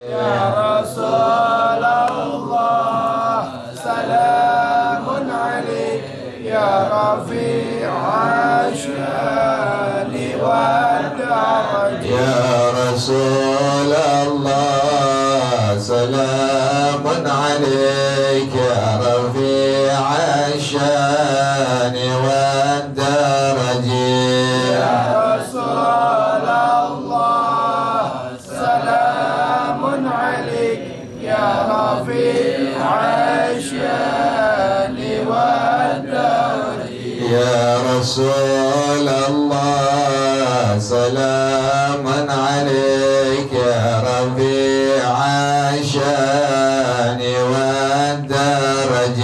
Ya Rasulullah, salamun alaik ya rafi'a syani wa darajat. Ya Rasulullah, salamun alaik ya rafi'a syani wa darajat. Ya Rasulullah, salamun alaik ya rafi'a syani wa darajat. Ya Rasulullah, salamun alaik ya rafi'a syani wa darajat.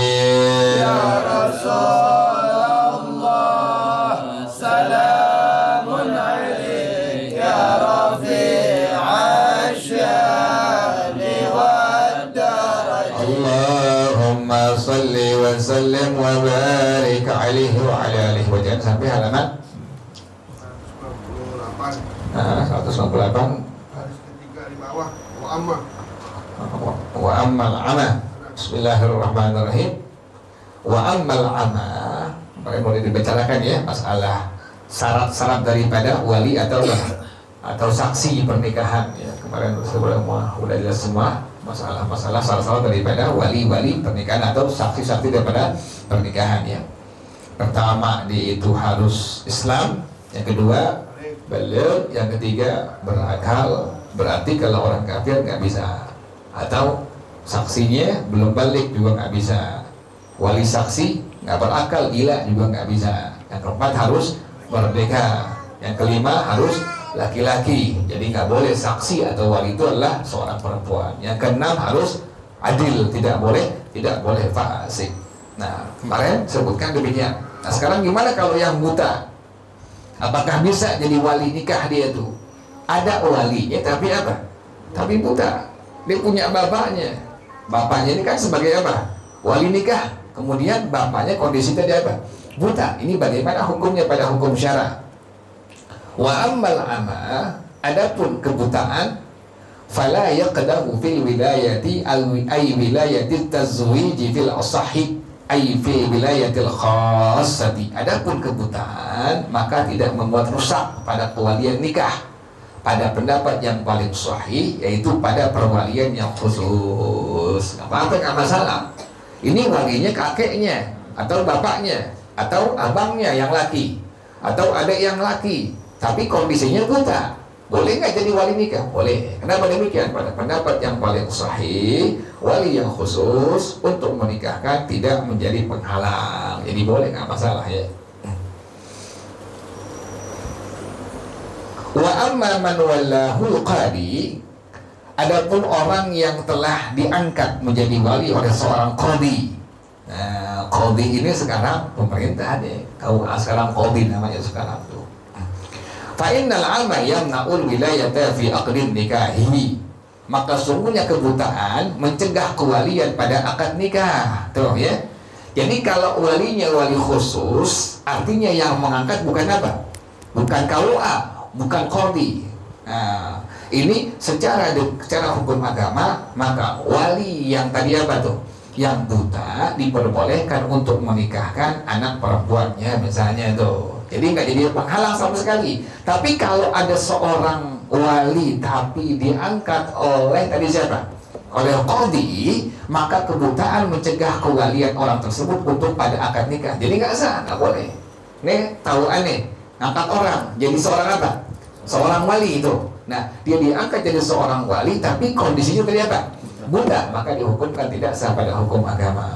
Ya Rasulullah, salamun alaik ya rafi'a syani wa darajat. Allahumma salli wa sallim wa barik alaihi wa ala alihi wa jangan sampai halaman 198 Baris ketiga di bawah wa amma. wa ammal ama. Bismillahirrahmanirrahim. Wa ammal ama, maka boleh dibicarakan ya masalah syarat-syarat daripada wali atau saksi pernikahan ya. Kemarin sudah jelas semua masalah syarat-syarat daripada wali pernikahan atau saksi-saksi daripada pernikahan ya. Pertama dia itu harus Islam, yang kedua baligh, yang ketiga berakal. Berarti kalau orang kafir nggak bisa, atau saksinya belum balik juga nggak bisa. Wali saksi nggak berakal, gila juga nggak bisa. Yang keempat harus merdeka. Yang kelima harus laki-laki, jadi nggak boleh saksi atau wali itu adalah seorang perempuan. Yang keenam harus adil, tidak boleh fasik. Nah, kemarin sebutkan demikian. Nah, sekarang gimana kalau yang buta? Apakah bisa jadi wali nikah dia tuh? Ada walinya tapi apa? Tapi buta. Dia punya bapaknya. Bapaknya ini kan sebagai apa? Wali nikah. Kemudian bapaknya kondisi tadi apa? Buta. Ini bagaimana hukumnya pada hukum syara? Wa ammal ama, adapun kebutaan, fala yaqdahu fil wilayati ay wilayati tazwiji fil asahi ay fil wilayatil khassati. Adapun kebutaan maka tidak membuat rusak pada kewalian nikah pada pendapat yang paling sahih, yaitu pada perwalian yang khusus. Apa nggak masalah. Ini walinya kakeknya atau bapaknya atau abangnya yang laki atau adik yang laki, tapi kondisinya buta. Boleh nggak jadi wali nikah? Boleh. Kenapa demikian? Pada pendapat yang paling sahih, wali yang khusus untuk menikahkan tidak menjadi penghalang. Jadi boleh, nggak masalah ya. Wa amma man wallahu qadi, adapun orang yang telah diangkat menjadi wali oleh seorang qadi. Nah, qadi ini sekarang pemerintah deh. KUA sekarang qadi namanya sekarang tuh. Fa innal alma yamna'ul wilayata fi aqdin nikahi, maka sungguhnya kebutaan mencegah kewalian pada akad nikah. Tuh ya. Jadi kalau walinya wali khusus, artinya yang mengangkat bukan apa? Bukan KUA, bukan qadi. Nah, ini secara hukum agama, maka wali yang tadi apa tuh? Yang buta diperbolehkan untuk menikahkan anak perempuannya misalnya tuh. Jadi nggak jadi penghalang sama sekali. Tapi kalau ada seorang wali tapi diangkat oleh tadi siapa? Oleh qadi, maka kebutaan mencegah kewalian orang tersebut untuk pada akad nikah. Jadi nggak sah, nggak boleh. Nih tahu aneh, ngangkat orang jadi seorang apa? Seorang wali itu. Nah, dia diangkat jadi seorang wali tapi kondisinya tadi apa? Buta, maka dihukumkan tidak sah pada hukum agama.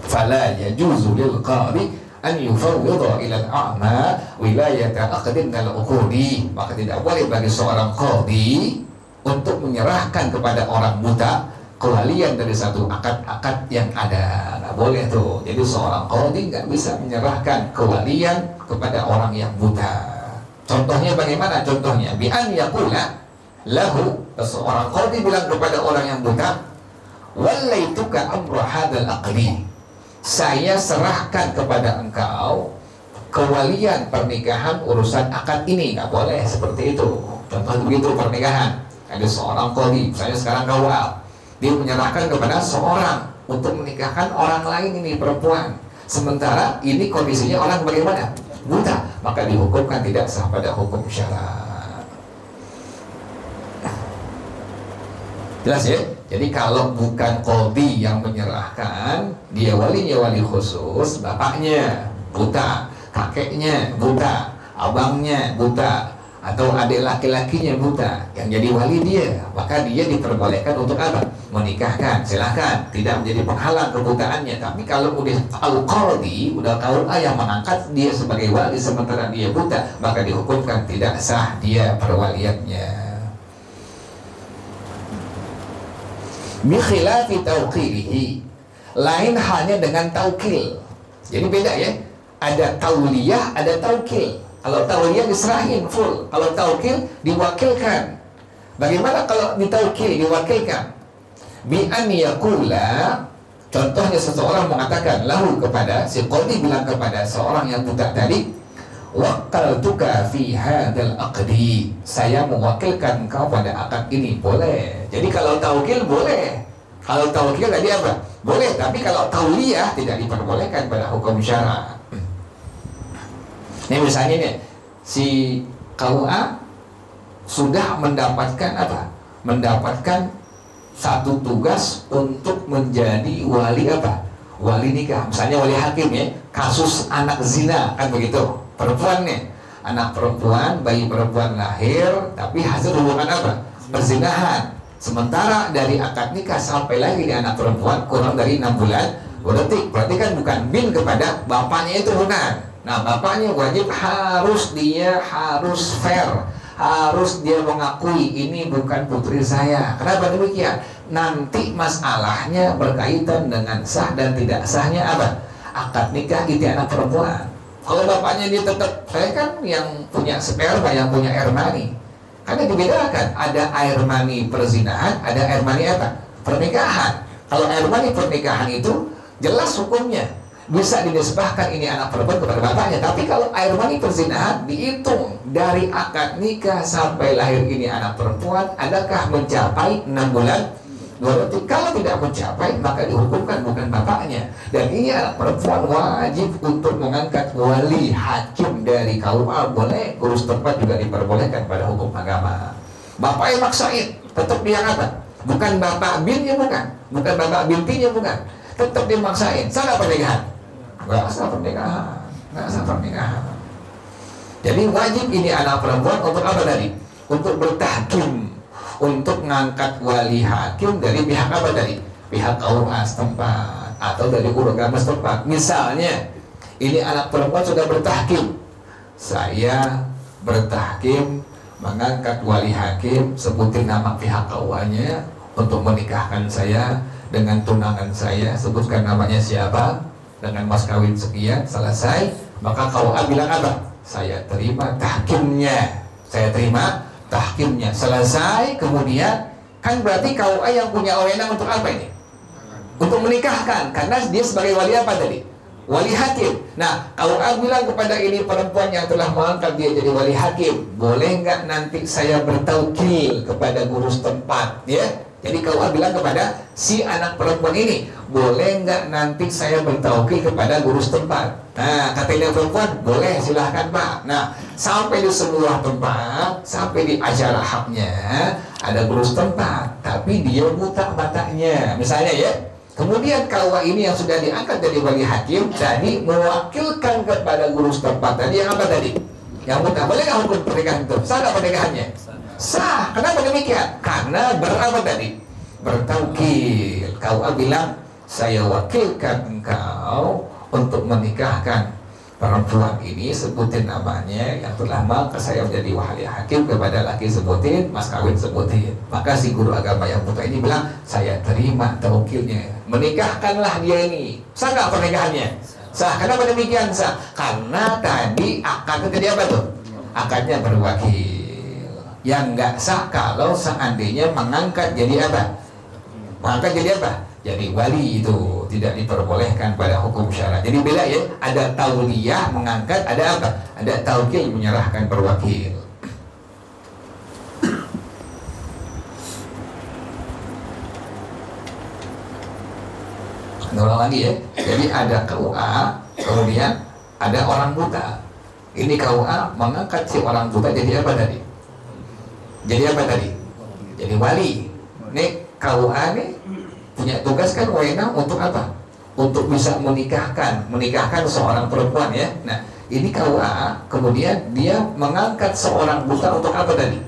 Fala yajuzu lil qadi an yufawwidha ila al-a'ma wilayata aqdin al-uqudi, maka tidak boleh bagi seorang qadi untuk menyerahkan kepada orang buta kewalian dari satu akad-akad yang ada. Nggak boleh tuh. Jadi seorang qadi nggak bisa menyerahkan kewalian kepada orang yang buta. Contohnya bagaimana? Contohnya bi an yaqula lahu, seorang qadi bilang kepada orang yang buta, wallaituka amra hadzal aqdi, saya serahkan kepada engkau kewalian pernikahan urusan akad ini. Nggak boleh seperti itu. Contoh begitu pernikahan. ada seorang qadhi, misalnya sekarang KUA, dia menyerahkan kepada seorang untuk menikahkan orang lain ini perempuan, sementara ini kondisinya orang bagaimana? Buta, maka dihukumkan tidak sah pada hukum syara. Jelas ya? Jadi kalau bukan qadhi yang menyerahkan, dia walinya wali khusus, bapaknya buta, kakeknya buta, abangnya buta, atau adik laki-lakinya buta, yang jadi wali dia, maka dia diperbolehkan untuk apa? Menikahkan, silahkan, tidak menjadi penghalang kebutaannya. Tapi kalau udah tahu qadhi, udah tahu yang mengangkat dia sebagai wali sementara dia buta, maka dihukumkan tidak sah dia perwaliannya. Bikhilafi tauqilihi, lain halnya dengan taukil. Jadi beda ya, ada tauliyah, ada taukil. Kalau tauliyah diserahin full, kalau taukil diwakilkan. Bagaimana kalau ditaukil, diwakilkan? Bi an yaqula, contohnya seseorang mengatakan lahu, kepada si qadhi bilang kepada seorang yang buta tadi, waqaltuka fi hadzal aqdi, saya mewakilkan kau pada akad ini. Boleh. Jadi kalau taukil boleh, kalau taukil tadi apa? Boleh. Tapi kalau tauliyah tidak diperbolehkan pada hukum syara. Ini misalnya nih, si KUA sudah mendapatkan apa? Mendapatkan satu tugas untuk menjadi wali apa? Wali nikah. Misalnya wali hakim ya, kasus anak zina kan begitu. Perempuan nih, anak perempuan, bayi perempuan lahir, tapi hasil hubungan apa? Perzinahan. Sementara dari akad nikah sampai lahir di anak perempuan kurang dari 6 bulan, berarti kan bukan bin kepada bapaknya itu, bukan. Nah, bapaknya wajib harus fair, harus dia mengakui ini bukan putri saya. Kenapa demikian? Nanti masalahnya berkaitan dengan sah dan tidak sahnya apa? Akad nikah itu anak perempuan. Kalau bapaknya dia tetap, saya kan yang punya sperma, yang punya air mani. Karena dibedakan, ada air mani perzinahan, ada air mani apa? Pernikahan. Kalau air mani pernikahan itu jelas hukumnya, bisa dinisbahkan ini anak perempuan kepada bapaknya. Tapi kalau air mani perzinahan dihitung dari akad nikah sampai lahir ini anak perempuan, adakah mencapai 6 bulan? Berarti kalau tidak mencapai, maka dihukumkan bukan bapaknya. Dan ini anak perempuan wajib untuk mengangkat wali hakim dari KUA. Boleh, urus tempat juga diperbolehkan pada hukum agama. Bapak yang maksain, tetap dia apa? Bukan bapak binnya, bukan bapak bintinya, bukan. Tetap dia maksain. Salah pernikahan? Nggak sah pernikahan. Jadi wajib ini anak perempuan untuk apa tadi? Untuk bertahkim, untuk mengangkat wali hakim dari pihak apa tadi? Pihak KUA setempat atau dari guru agama setempat. Misalnya, ini anak perempuan sudah bertahkim, saya bertahkim mengangkat wali hakim, sebutin nama pihak KUA-nya untuk menikahkan saya dengan tunangan saya, sebutkan namanya siapa, dengan mas kawin sekian, selesai. Maka KUA bilang apa? Saya terima tahkimnya, selesai. Kemudian kan berarti KUA yang punya wewenang untuk apa ini? Untuk menikahkan, karena dia sebagai wali apa tadi? Wali hakim. Nah, KUA bilang kepada ini perempuan yang telah mengangkat dia jadi wali hakim, boleh nggak nanti saya bertaukil kepada guru setempat, ya? Jadi KUA bilang kepada si anak perempuan ini, boleh nggak nanti saya bertaukil kepada guru setempat? Nah, katanya perempuan, boleh, silahkan Pak. Nah, sampai di sebuah tempat, sampai di acara haknya, ada guru setempat, tapi dia buta matanya, misalnya ya. Kemudian KUA ini yang sudah diangkat dari wali hakim tadi mewakilkan kepada guru setempat tadi yang apa tadi? Yang buta. Boleh nggak hukum pernikahan itu? Sah nggak pernikahannya? Sah. Kenapa demikian? Karena berapa tadi? Bertaukil. KUA bilang, saya wakilkan engkau untuk menikahkan perempuan ini, sebutin namanya yang telah maka saya menjadi wali hakim kepada laki sebutin, mas kawin sebutin. Maka si guru agama yang buta ini bilang, saya terima taukilnya, menikahkanlah dia ini. Sah nggak pernikahannya? Sah. Kenapa demikian sah? Karena tadi akadnya jadi apa tuh? Akadnya berwakil. Yang nggak sah kalau seandainya mengangkat jadi apa? Mengangkat jadi apa? Jadi wali itu tidak diperbolehkan pada hukum syara. Jadi beda ya, ada tauliyah mengangkat, ada apa? Ada taukil menyerahkan perwakil. Ulang lagi ya. Jadi ada KUA, kemudian ada orang buta. Ini KUA mengangkat si orang buta jadi apa tadi? Jadi apa tadi? Jadi wali. Nih KUA nih punya tugas kan wewenang untuk apa? Untuk bisa menikahkan seorang perempuan ya. Nah, ini KUA kemudian dia mengangkat seorang buta untuk apa tadi?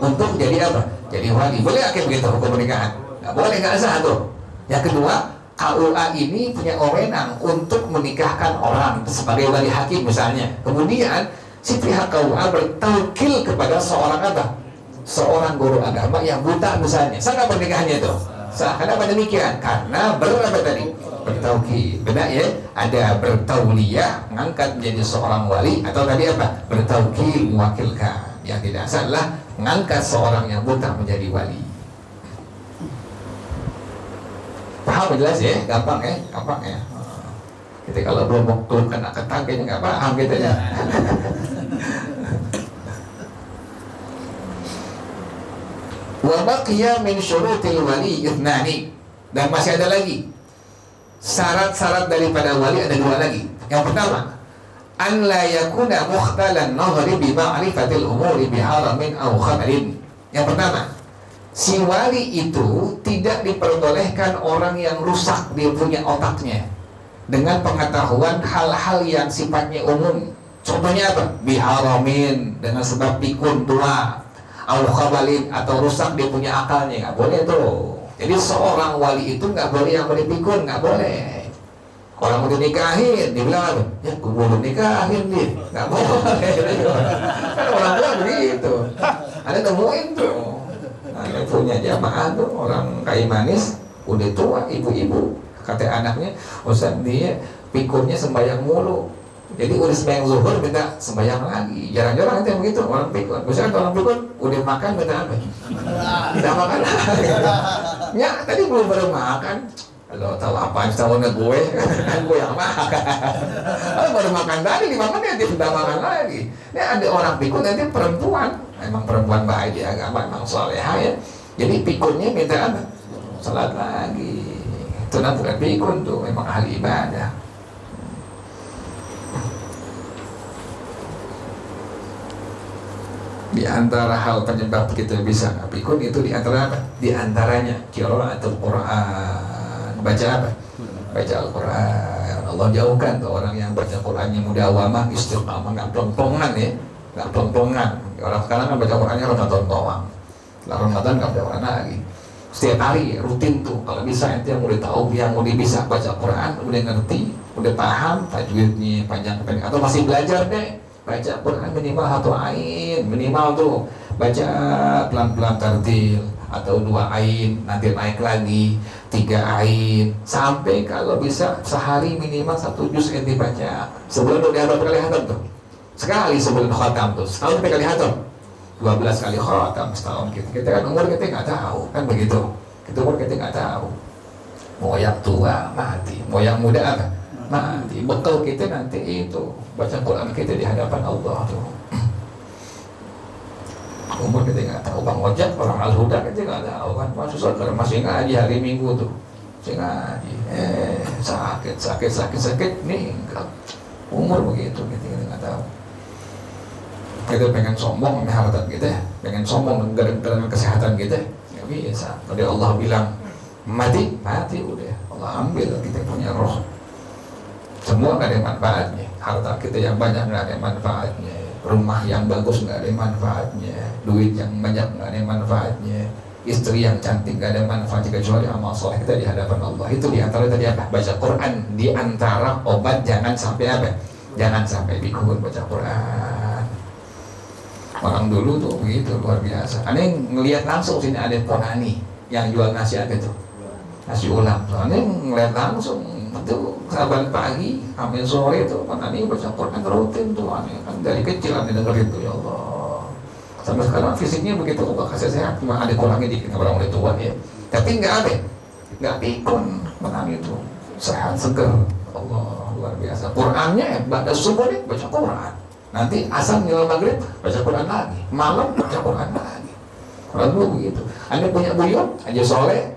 Untuk jadi apa? Jadi wali. Boleh nggak begitu hukum pernikahan? Nggak boleh, nggak sah tuh. Yang kedua, KUA ini punya wewenang untuk menikahkan orang sebagai wali hakim misalnya. Kemudian si pihak KUA bertawkil kepada seorang apa? Seorang guru agama yang buta misalnya. Sah nggak pernikahannya itu? Sah. Kenapa demikian? Karena berapa tadi? Bertawkil. Benar ya? Ada bertauliyah, mengangkat menjadi seorang wali, atau tadi apa? Bertawkil, mewakilkan. Yang tidak sah adalah mengangkat seorang yang buta menjadi wali. Paham jelas ya? Gampang ya? Gampang ya? Kita kalau belum kena ketang kayaknya nggak paham gitu ya. Wa baqiya min syurutil wali ithnani. Dan masih ada lagi syarat-syarat daripada wali, ada dua lagi. Yang pertama, an la yakuna mukhtalan nazari bi ma'rifatil umuri bi haramin aw khabarin. Yang pertama, si wali itu tidak diperbolehkan orang yang rusak dia punya otaknya dengan pengetahuan hal-hal yang sifatnya umum. Contohnya apa? Biharamin, dengan sebab pikun tua, au khabalin, atau rusak dia punya akalnya. Nggak boleh tuh. Jadi seorang wali itu nggak boleh yang berpikun, nggak boleh. Orang mau dinikahin, dibilang apa? Ya, gue mau nikahin dia, nggak boleh. Kan orang tua begitu. Ada temuin tuh. Ada punya jamaah tuh orang kayu manis, udah tua, ibu-ibu. Kata anaknya, Ustaz dia pikunnya sembahyang mulu. Jadi udah sembahyang zuhur minta sembahyang lagi. Jarang-jarang itu begitu orang pikun. Misalnya orang pikun udah makan minta apa? Minta makan lagi. Ya tadi belum baru makan. Lo tahu apa? Tahunya gue, gue yang makan. Kalau baru makan tadi dimakan dia minta makan lagi. Ini ada orang pikun nanti perempuan. Memang perempuan baik di agama, memang soleha ya. Jadi pikunnya minta apa? Salat lagi. Itu bukan pikun tuh, memang ahli ibadah. Di antara hal penyebab kita bisa pikun itu di antara apa? Di antaranya qiraatul Quran. Baca apa? Baca Al-Quran. Allah jauhkan tuh orang yang baca Qurannya mudawamah, istiqamah, nggak plong-plongan ya. Nggak plong-plongan. Orang sekarang kan baca Qurannya Ramadan doang. Setelah Ramadan nggak baca Quran lagi. Setiap hari rutin tuh. Kalau bisa ente yang udah tahu, yang udah bisa baca Quran, udah ngerti, udah paham tajwidnya panjang pendek, atau masih belajar deh. Baca Quran minimal 1 ain, minimal tuh baca pelan-pelan tartil, atau 2 ain, nanti naik lagi 3 ain, sampai kalau bisa sehari minimal 1 juz ente baca. Sebelum udah berapa kali khatam tuh? Sekali sebelum khatam tuh, setahun berapa kali khatam? 12 kali khatam setahun. Kita kan umur kita nggak tahu, kan begitu. Kita umur kita nggak tahu. Mau yang tua mati, mau yang muda apa? Mati. Bekal kita nanti itu baca Quran kita di hadapan Allah tuh. Umur kita nggak tahu. Bang Ojek, orang Al-Huda kita nggak tahu kan. Masih ngaji hari Minggu tuh, masih ngaji. Sakit meninggal. Umur begitu kita nggak tahu. Kita pengen sombong dengan harta kita, pengen sombong dengan kesehatan kita, nggak bisa. Tadi Allah bilang mati udah Allah ambil kita punya roh. Semua nggak ada manfaatnya. Harta kita yang banyak nggak ada manfaatnya. Rumah yang bagus nggak ada manfaatnya. Duit yang banyak nggak ada manfaatnya. Istri yang cantik nggak ada manfaatnya kecuali amal soleh kita di hadapan Allah. Itu diantara tadi apa? Baca Quran. Diantara obat jangan sampai apa? Jangan sampai pikun baca Quran. Orang dulu tuh begitu luar biasa. Ada yang ngelihat langsung sini ada Ponani yang jual nasi apa tuh? Nasi ulam. Soalnya ngelihat langsung itu saban pagi, ambil sore tuh Ponani baca Quran rutin tuh. Aneh kan dari kecil aneh dengerin tuh ya Allah. Sampai sekarang fisiknya begitu kok kasih sehat, cuma ada kurangnya dikit orang udah tua ya. Tapi nggak pikun Ponani itu sehat seger. Allah luar biasa. Qurannya pada subuh nih baca Quran. Nanti asal nilai maghrib baca Quran lagi, malam baca Quran lagi. Orang dulu begitu. Anda punya buyut, aja soleh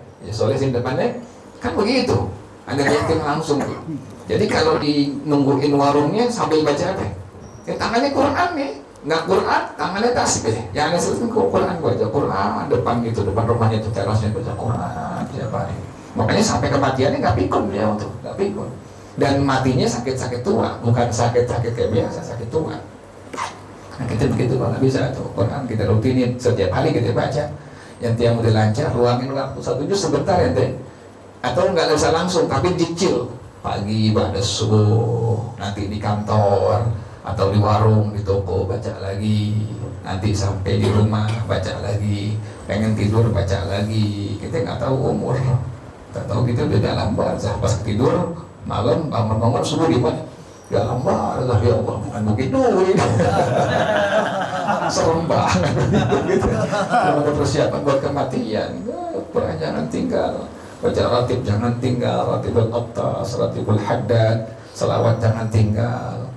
sini depannya kan begitu. Anda yatim langsung tuh. Jadi kalau di nungguin warungnya sambil baca apa? Ya tangannya Quran nih, nggak Quran, tangannya tasbih. Yang Anda selesai Quran baca Quran depan gitu, depan rumahnya tuh terasnya baca Quran tiap hari. Makanya sampai kematiannya nggak pikun dia tuh, nggak pikun. Dan matinya sakit-sakit tua, bukan sakit-sakit kayak biasa, sakit tua. Nah, kita begitu kalau nggak bisa tuh Quran kita rutinin setiap hari kita baca. Yang tiang udah lancar, luangin waktu 1 juz sebentar ya teh. Atau nggak usah langsung, tapi dicil pagi pada subuh, nanti di kantor atau di warung, di toko baca lagi, nanti sampai di rumah baca lagi, pengen tidur baca lagi. Kita nggak tahu umur, nggak tahu kita udah dalam barzah pas tidur malam bangun subuh di mana? Dalam barzah ya Allah, bukan begitu ini. Serem banget gitu. Ada persiapan buat kematian. Jangan tinggal. Baca ratib jangan tinggal, ratibul Attas, ratibul Haddad, salawat jangan tinggal.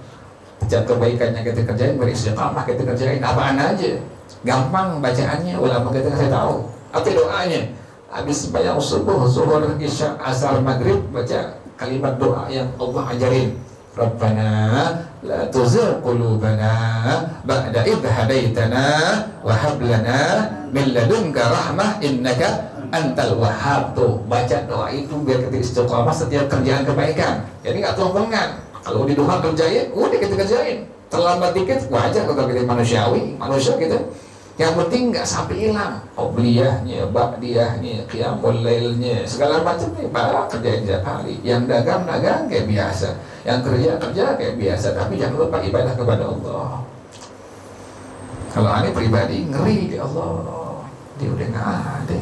Baca kebaikannya kita kerjain, beristiqamah kita kerjain, apaan aja. Gampang bacaannya, ulama kita kasih tahu. Apa doanya? Habis bayang subuh, zuhur, isya, asar, maghrib, baca kalimat doa yang Allah ajarin. Rabbana la tuzigh qulubana ba'da idh hadaitana wa hab lana min ladunka rahmah innaka antal wahhab. Tuh baca doa itu biar kita istiqomah setiap kerjaan kebaikan. Jadi nggak tolong-tolongan. Kalau di duha kerjain, udah kita kerjain. Terlambat dikit wajar kalau kita manusiawi, manusia gitu. Yang penting nggak sampai hilang obliyahnya, ba'diyahnya, qiyamul lailnya, segala macam nih bawa kerjain tiap hari. Yang dagang kayak biasa, yang kerja kayak biasa, tapi jangan lupa ibadah kepada Allah. Kalau aneh pribadi ngeri di Allah, dia udah nggak ada,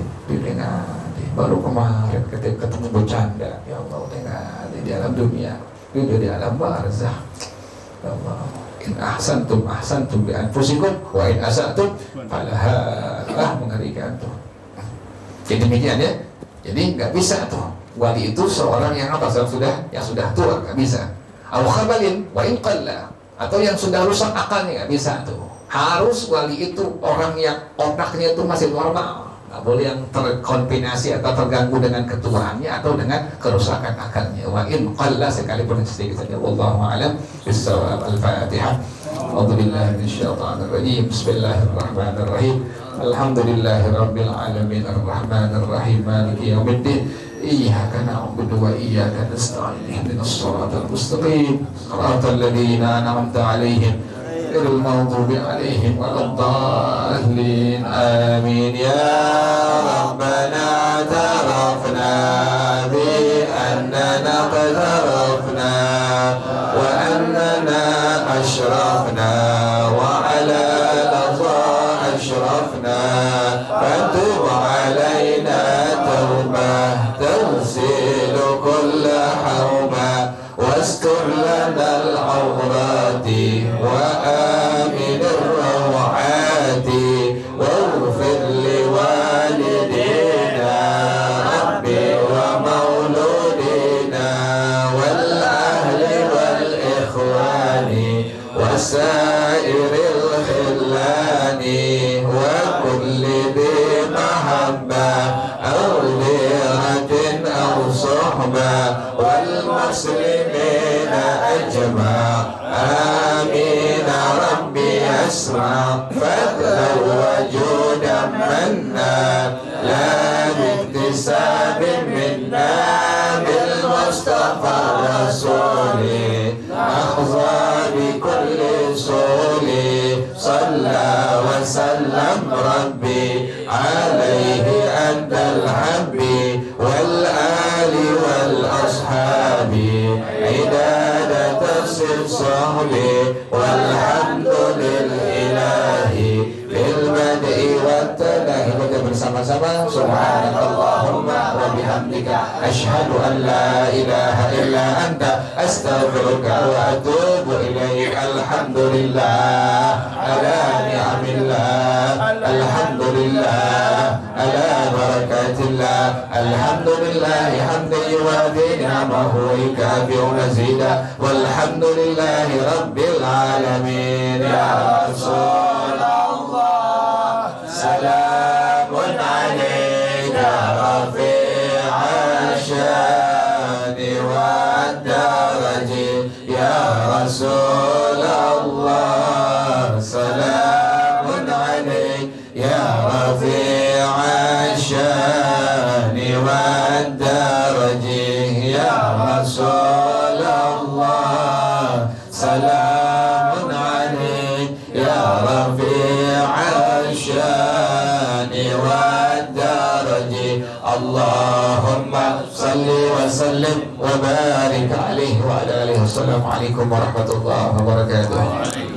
Baru kemarin ketemu bercanda, ya Allah udah nggak ada di alam dunia, dia udah di alam barzah. Ya Allah. In ahsantum bi anfusikum wa in asatum falaha. Mengerikan tuh. Jadi demikian ya. Jadi nggak bisa tuh wali itu seorang yang apa? Yang sudah tua nggak bisa. Aw khabalin wa in qalla, atau yang sudah rusak akalnya nggak bisa tuh. Harus wali itu orang yang otaknya itu masih normal. Nggak boleh yang terkombinasi atau terganggu dengan ketuaannya atau dengan kerusakan akalnya. Wa in qalla, sekalipun sedikit saja. Wallahu a'lam bissawab. Al-Fatihah. A'udzubillahi minasyaitonir rajim. Bismillahirrahmanirrahim. Alhamdulillahirabbil alamin arrahmanir rahim maliki yaumiddin. Iyyaka na'budu wa iyyaka nasta'in. Ihdinas siratal mustaqim. Shiratal ladzina an'amta 'alaihim ghairil maghdubi 'alaihim waladdallin. Amin. Ya Rabbana tarafna bi annana qad tarafna wa annana ashrafna wa 'ala laza ashrafna fatub 'alaina tawbah تغسل كل حوبة واستر لنا العورات وآمن الروعات واغفر لوالدينا ربي ومولودينا والأهل والإخوان وسائر الخلان وكل ذي محبة أو صحبة والمسلمين أجمع آمين ربي أسمع فضلا وجودا منا لا باكتساب منا بالمصطفى الرسول أخذى بكل سول صلى وسلم ربي عليه أنت الحب والآل والأصحاب عداد تفسير صحبي والحمد لله بالبدء والتناهي. Kita bersama-sama subhanakallahumma wa bihamdika asyhadu an la ilaha illa anta astaghfiruka wa atubu ilaik. Alhamdulillah ala ni'amillah, alhamdulillah ala barakatillah, alhamdulillah hamdan yuwafi ni'amahu wa yukafi'u mazida walhamdulillahi rabbil alamin. Ya Rasulullah salamun alayka rafi'a syani Rasulullah, salamun alaik ya rafi'al syani wad daraji. Allahumma salli wa sallim wa barik alaihi wa ala alihi. Wassalamualaikum warahmatullahi wabarakatuh.